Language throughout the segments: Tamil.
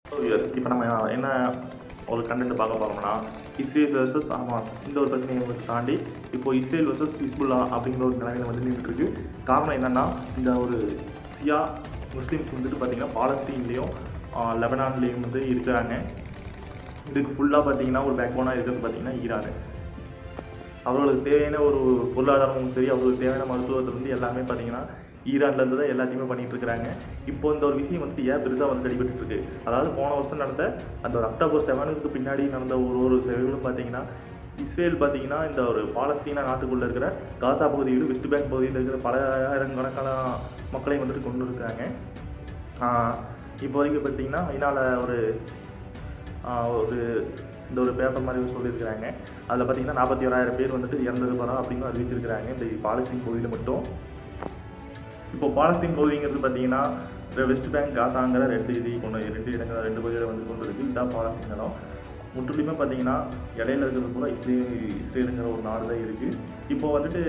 இப்போ நம்ம என்ன ஒரு கண்டென்ட் பார்க்க போகிறோம்னா, இஸ்ரேல் வெர்சஸ் ஹமாஸ் இந்த ஒரு பிரச்சனையை தாண்டி இப்போ இஸ்ரேல் வெர்சஸ் ஹிஸ்புல்லா அப்படிங்கிற ஒரு நிலைமையில வந்து நின்றுருக்கு. காரணம் என்னென்னா, இந்த ஒரு ஷியா முஸ்லீம்ஸ் வந்துட்டு பார்த்திங்கன்னா பாலஸ்தீன்லேயும் லெபனான்லேயும் வந்து இருக்கிறாங்க. இதுக்கு ஃபுல்லாக பார்த்திங்கன்னா ஒரு பேக்போனாக இருக்கிறது பார்த்திங்கன்னா ஈரான். அவர்களுக்கு தேவையான ஒரு பொருளாதாரமும் சரி, அவர்களுக்கு தேவையான மருத்துவத்திலிருந்து எல்லாமே பார்த்திங்கன்னா ஈரான்லேருந்து தான் எல்லாத்தையுமே பண்ணிகிட்டு இருக்கிறாங்க. இப்போ இந்த ஒரு விஷயம் வந்துட்டு ஏன் பெருசாக வந்து அடிபட்டு இருக்கு. அதாவது போன வருஷம் நடந்த அந்த ஒரு அக்டோபர் 7க்கு பின்னாடி நடந்த ஒரு செயல்களும் பார்த்தீங்கன்னா, இஸ்ரேல் பார்த்தீங்கன்னா இந்த ஒரு பாலஸ்தீனா நாட்டுக்குள்ளே இருக்கிற காசா பகுதியில், வெஸ்ட் பேங்க் பகுதியில் இருக்கிற பல ஆயிரக்கணக்கான மக்களை வந்துட்டு கொண்டு இருக்காங்க. இப்போ வரைக்கும் பார்த்தீங்கன்னா இதனால் ஒரு இந்த ஒரு பேப்பர் மாதிரி சொல்லியிருக்கிறாங்க. அதில் பார்த்தீங்கன்னா 41,000 பேர் வந்துட்டு இறந்தது போகிறோம் அப்படின்னு அறிவிச்சிருக்கிறாங்க இந்த பாலஸ்தீன் பகுதியில் மட்டும். இப்போ பாலஸ்தீன் பகுதிங்கிறது பார்த்தீங்கன்னா வெஸ்ட் பேங்க் காசாங்கிற ரெண்டு பகுதியில் வந்து கொண்டு இருக்குது. இதுதான் பாலஸ்தீன் இடம். முற்றிலுமே பார்த்தீங்கன்னா இடையில இருக்கிறது கூட இஸ்ரேலுங்கிற ஒரு நாடு தான் இருக்குது. இப்போ வந்துட்டு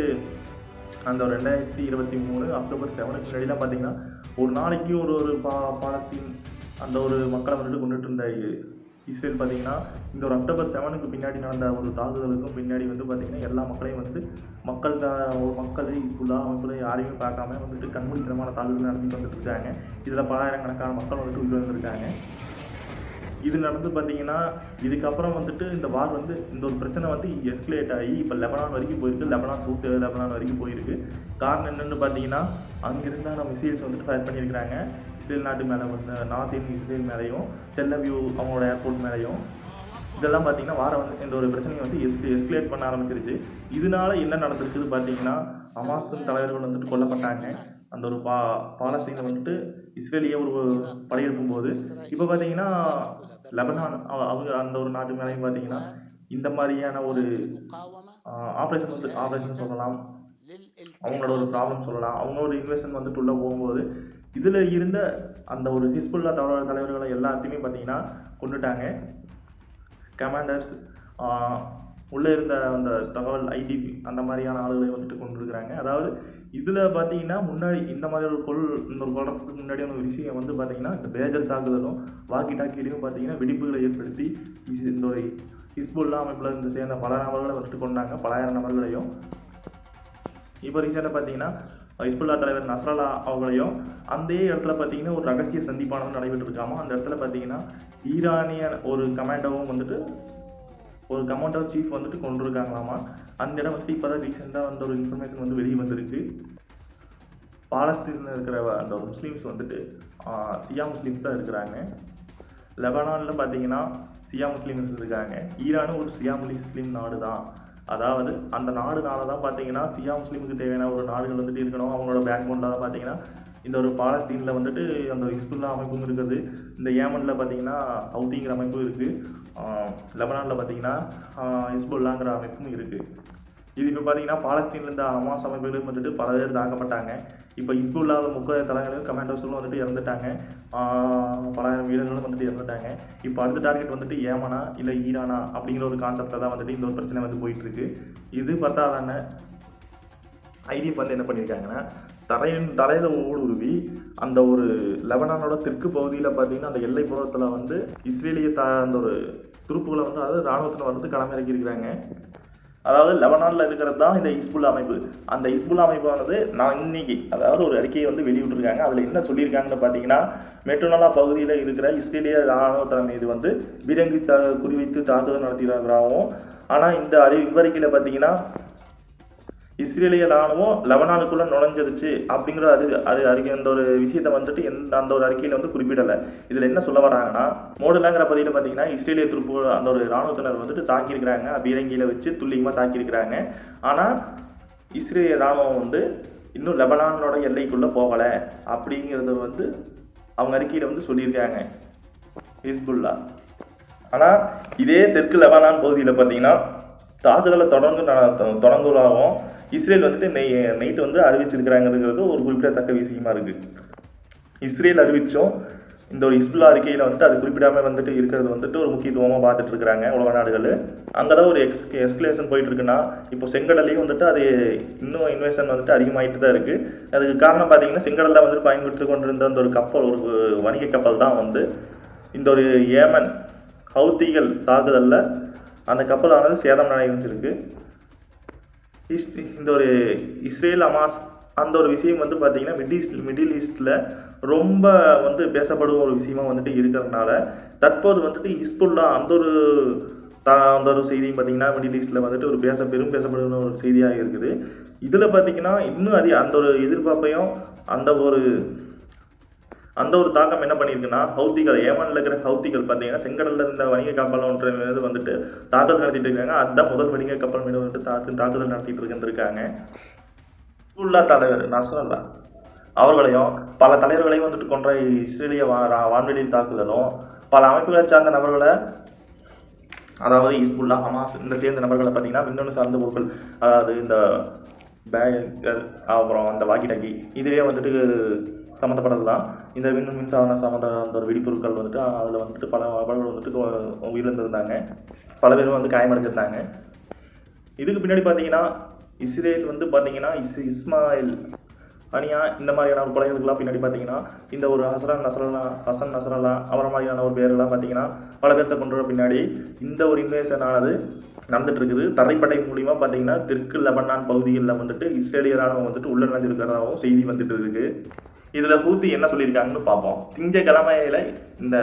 அந்த 2023 அக்டோபர் 7க்கு முன்னாடிலாம் பார்த்தீங்கன்னா ஒரு நாளைக்கு ஒரு பாலஸ்தீன் அந்த ஒரு மக்களை வந்துட்டு கொண்டுட்டு இருந்த இஸ்ரேல் பார்த்தீங்கன்னா இந்த ஒரு அக்டோபர் 7க்கு பின்னாடி நடந்த ஒரு தாக்குதலுக்கும் பின்னாடி வந்து பார்த்திங்கன்னா எல்லா மக்களையும் வந்துட்டு மக்களை இஸ்புல்லா அமைப்புல யாரையுமே பார்க்காம வந்துட்டு கண்மூடித்தனமான தாக்குதல் நடத்திட்டு வந்துட்டு இருக்காங்க. இதில் பலாயிரக்கணக்கான மக்கள் வந்துட்டு உயிரிழந்திருக்காங்க. இது நடந்து பார்த்தீங்கன்னா இதுக்கப்புறம் வந்துட்டு இந்த வார் வந்து இந்த ஒரு பிரச்சனை வந்து எஸ்கலேட் ஆகி இப்போ லெபனான் வரைக்கும் போயிருக்கு. லெபனான் வரைக்கும் போயிருக்கு. காரணம் என்னென்னு பார்த்தீங்கன்னா, அங்கிருந்தால் நம்ம மிசைல்ஸ் வந்துட்டு ஃபயர் பண்ணியிருக்கிறாங்க இஸ்ரேல் நாட்டு மேலே வந்து நார்த் இஸ்ரேல் மேலேயும் டெல்லவியூ அவங்களோட ஏர்போர்ட் மேலேயும். இதெல்லாம் பார்த்தீங்கன்னா வாரம் வந்து இந்த ஒரு பிரச்சனையை வந்து எஸ்கலேட் பண்ண ஆரம்பிச்சிருச்சு. இதனால என்ன நடந்திருக்குது பார்த்தீங்கன்னா, ஹமாஸ் தலைவர்கள் வந்துட்டு கொல்லப்பட்டாங்க. அந்த ஒரு பாலஸ்தீனில் வந்துட்டு இஸ்ரேலிய ஒரு படையெடுக்கும் போது இப்போ பார்த்தீங்கன்னா லெபனான் அவங்க அந்த ஒரு நாட்டு மேலேயும் பார்த்தீங்கன்னா இந்த மாதிரியான ஒரு ஆப்ரேஷன் சொல்லலாம், அவங்களோட ஒரு ப்ராப்ளம் சொல்லலாம். அவங்க ஒரு இன்வெஸ்ட்மெண்ட் வந்துட்டு உள்ளே போகும்போது இதில் இருந்த அந்த ஒரு ஹிஸ்புல்லா தலைவர்களை எல்லாத்தையுமே பார்த்தீங்கன்னா கொண்டுட்டாங்க. கமாண்டர்ஸ் உள்ளே இருந்த அந்த தகவல் ஐடிபி அந்த மாதிரியான ஆளுகளை வந்துட்டு கொண்டு இருக்கிறாங்க. அதாவது இதில் பார்த்தீங்கன்னா முன்னாடி இந்த மாதிரி ஒரு கொள்றதுக்கு முன்னாடி ஒரு விஷயம் வந்து பார்த்தீங்கன்னா இந்த பேஜர் தாக்குதலும் வாக்கி டாக்கிலையும் பார்த்தீங்கன்னா வெடிப்புகளை ஏற்படுத்தி இந்த ஒரு ஹிஸ்புல்லா அமைப்பில் இருந்து சேர்ந்த பல நபர்களை வந்துட்டு கொண்டாங்க, பலாயிரம் நபர்களையும். இப்போ ரீசெண்டாக பார்த்தீங்கன்னா ஹிஸ்புல்லா தலைவர் நஸ்ரல்லா அவங்களையும் அந்த இடத்துல பார்த்தீங்கன்னா ஒரு ரகசிய சந்திப்பானது நடைபெற்று இருக்காமல் அந்த இடத்துல பார்த்தீங்கன்னா ஈரானிய ஒரு கமாண்டோவும் வந்துட்டு ஒரு கமாண்டோ சீஃப் வந்துட்டு கொண்டு இருக்காங்களாமா. அந்த இடம் வந்து இப்போ தான் ரீசெண்டாக அந்த ஒரு இன்ஃபர்மேஷன் வந்து வெளியே வந்திருக்கு. பாலஸ்தீனில் இருக்கிற அந்த ஒரு முஸ்லீம்ஸ் வந்துட்டு ஷியா முஸ்லீம்ஸ் தான் இருக்கிறாங்க. லெபனானில் பார்த்தீங்கன்னா ஷியா முஸ்லீம்ஸ் இருக்காங்க. ஈரானும் ஒரு ஷியா முஸ்லீம் நாடு தான். அதாவது அந்த நாடுனால தான் பார்த்தீங்கன்னா ஷியா முஸ்லீமுக்கு தேவையான ஒரு நாடுகள் வந்துட்டு இருக்கணும். அவங்களோட பேக்போனில் தான் பார்த்தீங்கன்னா இந்த ஒரு பாலஸ்தீனில் வந்துட்டு அந்த ஹிஸ்புல்லா அமைப்பும் இருக்குது. இந்த ஏமனில் பார்த்தீங்கன்னா ஹவுதிங்கிற அமைப்பும் இருக்குது. லெபனானில் பார்த்தீங்கன்னா ஹிஸ்புல்லாங்கிற அமைப்பும் இருக்குது. இது இப்போ பார்த்தீங்கன்னா பாலஸ்தீன்லேருந்து ஹமாஸ் அமைப்புகளும் வந்துட்டு பல பேர் தாக்கப்பட்டாங்க. இப்போ ஹிஸ்புல்லாவில் முக்கிய தலைவர்களும் கமாண்டர்ஸும் வந்துட்டு இறந்துட்டாங்க. பலாயிரம் வீரர்களும் வந்துட்டு இறந்துட்டாங்க. இப்போ அடுத்த டார்கெட் வந்துட்டு ஏமனா இல்லை ஈரானா அப்படிங்கிற ஒரு கான்செப்டில் தான் வந்துட்டு இந்த ஒரு பிரச்சனை வந்து போயிட்டுருக்கு. இது பார்த்தாதானே ஐடிஎஃப் வந்து என்ன பண்ணியிருக்காங்கன்னா தலையில் ஊடுருவி அந்த ஒரு லெபனானோட தெற்கு பகுதியில் பார்த்தீங்கன்னா அந்த எல்லைப்புறத்தில் வந்து இஸ்ரேலிய அந்த ஒரு துருப்புகளை வந்து அதாவது இராணுவத்தில் வந்து களமிறக்கியிருக்கிறாங்க. அதாவது லெபனானில் இருக்கிறது தான் இந்த ஹிஸ்புல்லா அமைப்பு. அந்த ஹிஸ்புல்லா அமைப்பானது நான் இன்னைக்கு அதாவது ஒரு அறிக்கையை வந்து வெளியிட்டிருக்காங்க. அதில் என்ன சொல்லியிருக்காங்கன்னு பார்த்தீங்கன்னா, மெட்ரோனலா பகுதியில் இருக்கிற இஸ்ரேலிய இராணுவ மீது வந்து பீரங்கி குறிவைத்து தாக்குதல் நடத்துகிறாங்கிறாகவும். ஆனால் இந்த அறிக்கையில் பார்த்தீங்கன்னா இஸ்ரேலிய இராணுவம் லெபனானுக்குள்ளே நுழைஞ்சிருச்சு அப்படிங்கிற அறிக்கை அந்த ஒரு விஷயத்தை வந்துட்டு அந்த ஒரு அறிக்கையில் வந்து குறிப்பிடலை. இதில் என்ன சொல்ல வராங்கன்னா, மோடுலாங்கிற பகுதியில் பார்த்தீங்கன்னா இஸ்ரேலிய துருப்பு அந்த ஒரு இராணுவத்தினர் வந்துட்டு தாக்கியிருக்கிறாங்க, பீரங்கியில் வச்சு துல்லியமாக தாக்கியிருக்கிறாங்க. ஆனால் இஸ்ரேலிய இராணுவம் வந்து இன்னும் லெபனானோட எல்லைக்குள்ளே போகலை அப்படிங்கிறது வந்து அவங்க அறிக்கையில் வந்து சொல்லியிருக்காங்க ஹிஸ்புல்லா. ஆனால் இதே தெற்கு லெபனான் பகுதியில் பார்த்தீங்கன்னா தாக்குதலை தொடங்குவதாகவும் இஸ்ரேல் வந்துட்டு நைட்டு வந்து அறிவிச்சிருக்கிறாங்கிறது ஒரு குறிப்பிடத்தக்க விஷயமா இருக்குது. இஸ்ரேல் அறிவித்தோம் இந்த ஒரு ஹிஸ்புல்லா அறிக்கையில் வந்துட்டு அது குறிப்பிடாமல் வந்துட்டு இருக்கிறது வந்துட்டு ஒரு முக்கியத்துவமாக பார்த்துட்டு இருக்கிறாங்க உலக நாடுகள். அங்கதான் ஒரு எஸ்கலேஷன் போயிட்டு இருக்குன்னா இப்போ செங்கடலையும் வந்துட்டு அது இன்னும் இன்வெஸ்ட்மெண்ட் வந்துட்டு அதிகமாகிட்டு தான் இருக்குது. அதுக்கு காரணம் பார்த்தீங்கன்னா செங்கடலில் வந்துட்டு பயன்படுத்தி கொண்டிருந்த அந்த ஒரு கப்பல், ஒரு வணிக கப்பல் தான் வந்து இந்த ஒரு ஏமன் ஹவுத்திகள் தாக்குதலில் அந்த கப்பலானது சேதம் அடைஞ்சிருக்கு. இந்த ஒரு இஸ்ரேல் ஹமாஸ் அந்த ஒரு விஷயம் வந்து பார்த்திங்கன்னா மிடில் ஈஸ்டில் ரொம்ப வந்து பேசப்படும் ஒரு விஷயமா வந்துட்டு இருக்கிறதுனால தற்போது வந்துட்டு ஹிஸ்புல்லா அந்த ஒரு செய்தியும் பார்த்திங்கன்னா மிடில் ஈஸ்டில் வந்துட்டு ஒரு பேசப்படும் ஒரு செய்தியாக இருக்குது. இதில் பார்த்திங்கன்னா இன்னும் அந்த ஒரு எதிர்பார்ப்பையும் அந்த ஒரு தாக்கம் என்ன பண்ணியிருக்குன்னா ஹவுத்திகள் ஏமனில் இருக்கிற ஹவுத்திகள் பார்த்தீங்கன்னா செங்கடலில் இருந்த வணிக கப்பல் ஒன்று மீது வந்துட்டு தாக்குதல் நடத்திட்டு இருக்காங்க. அதுதான் முதல் வணிக கப்பல் மீது வந்துட்டு தாக்குதல் நடத்திட்டு இருக்காங்க. ஹிஸ்புல்லா தலைவர் நஸ்ரல்லா அவர்களையும் பல தலைவர்களையும் வந்துட்டு கொன்ற இஸ்ரேலிய வான்வெளி தாக்குதலும் பல அமைப்புகளை சார்ந்த நபர்களை, அதாவது ஹிஸ்புல்லா ஹமாஸ் இந்த சேர்ந்த நபர்களை பார்த்தீங்கன்னா விண்ணணு சார்ந்த பொருட்கள், அதாவது இந்த பேகர் அப்புறம் அந்த வாக்கி டாக்கி இதுவே வந்துட்டு சம்மந்தப்பட்டது தான். இந்த மின்சார சம்மந்த அந்த ஒரு வெடிப்பொருட்கள் வந்துட்டு அதில் வந்துட்டு பல நபர்கள் வந்துட்டு உயிரிழந்திருந்தாங்க, பல பேரும் வந்து காயமடைஞ்சிருந்தாங்க. இதுக்கு பின்னாடி பார்த்தீங்கன்னா இஸ்ரேல் வந்து பார்த்தீங்கன்னா இஸ்மாயில் அனியா இந்த மாதிரியான ஒரு கொலைகளுக்கெல்லாம் பின்னாடி பார்த்தீங்கன்னா இந்த ஒரு ஹசன் நஸ்ரல்லா அவர மாதிரியான ஒரு பேரெல்லாம் பார்த்தீங்கன்னா பல பேர்த்த கொண்டு பின்னாடி இந்த ஒரு இன்வேஷன் ஆனது நடந்துட்டு இருக்குது. தரைப்படை மூலியமா பார்த்தீங்கன்னா தெற்கு லெபனான் பகுதிகளில் வந்துட்டு இஸ்ரேலிய ராணுவம் வந்துட்டு உள்ள நுழைஞ்சிருக்கிறதாகவும் செய்தி வந்துட்டு இருக்கு. இதில் ஹூத்தி என்ன சொல்லியிருக்காங்கன்னு பார்ப்போம். திங்கட்கிழமையில இந்த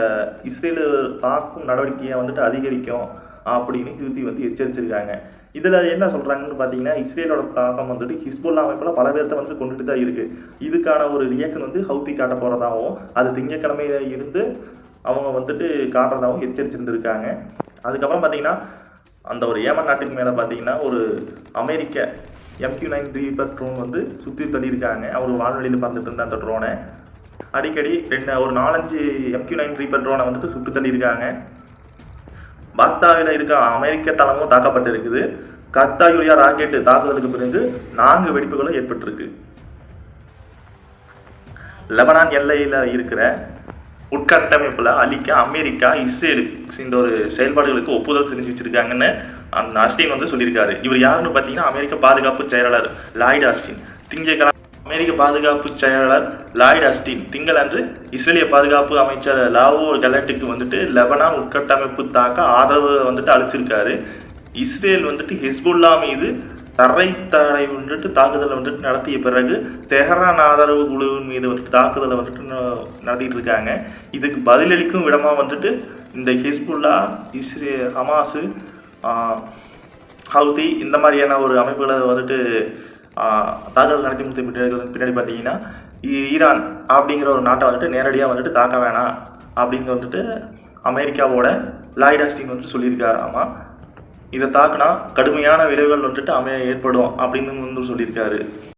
இஸ்ரேலு தாக்கும் நடவடிக்கையை வந்துட்டு அதிகரிக்கும் அப்படின்னு ஹூத்தி வந்து எச்சரிச்சிருக்காங்க. இதில் என்ன சொல்கிறாங்கன்னு பார்த்தீங்கன்னா இஸ்ரேலோட தாக்கம் வந்துட்டு ஹிஸ்புல்லா அமைப்பில் பல பேர்த்த வந்து கொண்டுட்டு தான் இருக்குது. இதுக்கான ஒரு ரியாக்ஷன் வந்து ஹவுத்தி காட்ட போகிறதாகவும் அது திங்கட்கிழமையில இருந்து அவங்க வந்துட்டு காட்டுறதாகவும் எச்சரிச்சிருந்துருக்காங்க. அதுக்கப்புறம் பார்த்தீங்கன்னா அந்த ஒரு ஏமன் நாட்டுக்கு மேலே பார்த்தீங்கன்னா ஒரு அமெரிக்க MQ-9 ரீப்பர் ட்ரோன் வந்து சுற்றி தள்ளியிருக்காங்க. அவர் வான்வெளியில் பறந்துட்டு இருந்த அந்த ட்ரோனை அடிக்கடி ஒரு 4-5 MQ-9 ரீப்பர் ட்ரோனை வந்துட்டு சுட்டு தள்ளியிருக்காங்க. பாக்தாவில் இருக்க அமெரிக்க தளமும் தாக்கப்பட்டிருக்குது. கத்தாயுரியா ராக்கெட்டு தாக்குதலுக்கு பிறகு 4 வெடிப்புகளும் ஏற்பட்டிருக்கு. லெபனான் எல்லையில் இருக்கிற உட்கட்டமைப்புல அழிக்க அமெரிக்கா இஸ்ரேல் இந்த ஒரு செயல்பாடுகளுக்கு ஒப்புதல் செஞ்சு வச்சிருக்காங்கன்னு அந்த ஆஸ்டின் வந்து சொல்லியிருக்காரு. இவர் யாருன்னு பார்த்தீங்கன்னா அமெரிக்க பாதுகாப்பு செயலாளர் லாய்டு ஆஸ்டின். அமெரிக்க பாதுகாப்பு செயலாளர் லாய்டு ஆஸ்டின் திங்களன்று இஸ்ரேலிய பாதுகாப்பு அமைச்சர் லாவோ கலட்டுக்கு வந்துட்டு லெபனான் உட்கட்டமைப்பு தாக்க ஆதரவு வந்துட்டு அளிச்சிருக்காரு. இஸ்ரேல் வந்துட்டு ஹிஸ்புல்லா மீது தரை வந்துட்டு தாக்குதலை வந்துட்டு நடத்திய பிறகு தெஹரான் ஆதரவு குழுவின் மீது வந்துட்டு தாக்குதலை வந்துட்டு நடத்திட்டு இருக்காங்க. இதுக்கு பதிலளிக்கும் விடமா வந்துட்டு இந்த ஹிஸ்புல்லா ஹமாஸு ஹவுதி இந்த மாதிரியான ஒரு அமைப்புகளை வந்துட்டு தாக்குதல் நடத்தி முடித்த பின்னாடி பார்த்தீங்கன்னா ஈரான் அப்படிங்கிற ஒரு நாட்டை வந்துட்டு நேரடியாக வந்துட்டு தாக்க வேணாம் அப்படிங்க வந்துட்டு அமெரிக்காவோட லாய்டு ஆஸ்டின் வந்துட்டு சொல்லியிருக்காராமா. இதை தாக்குனா கடுமையான விளைவுகள் வந்துட்டு ஏற்படும் அப்படின்னு வந்து சொல்லியிருக்காரு.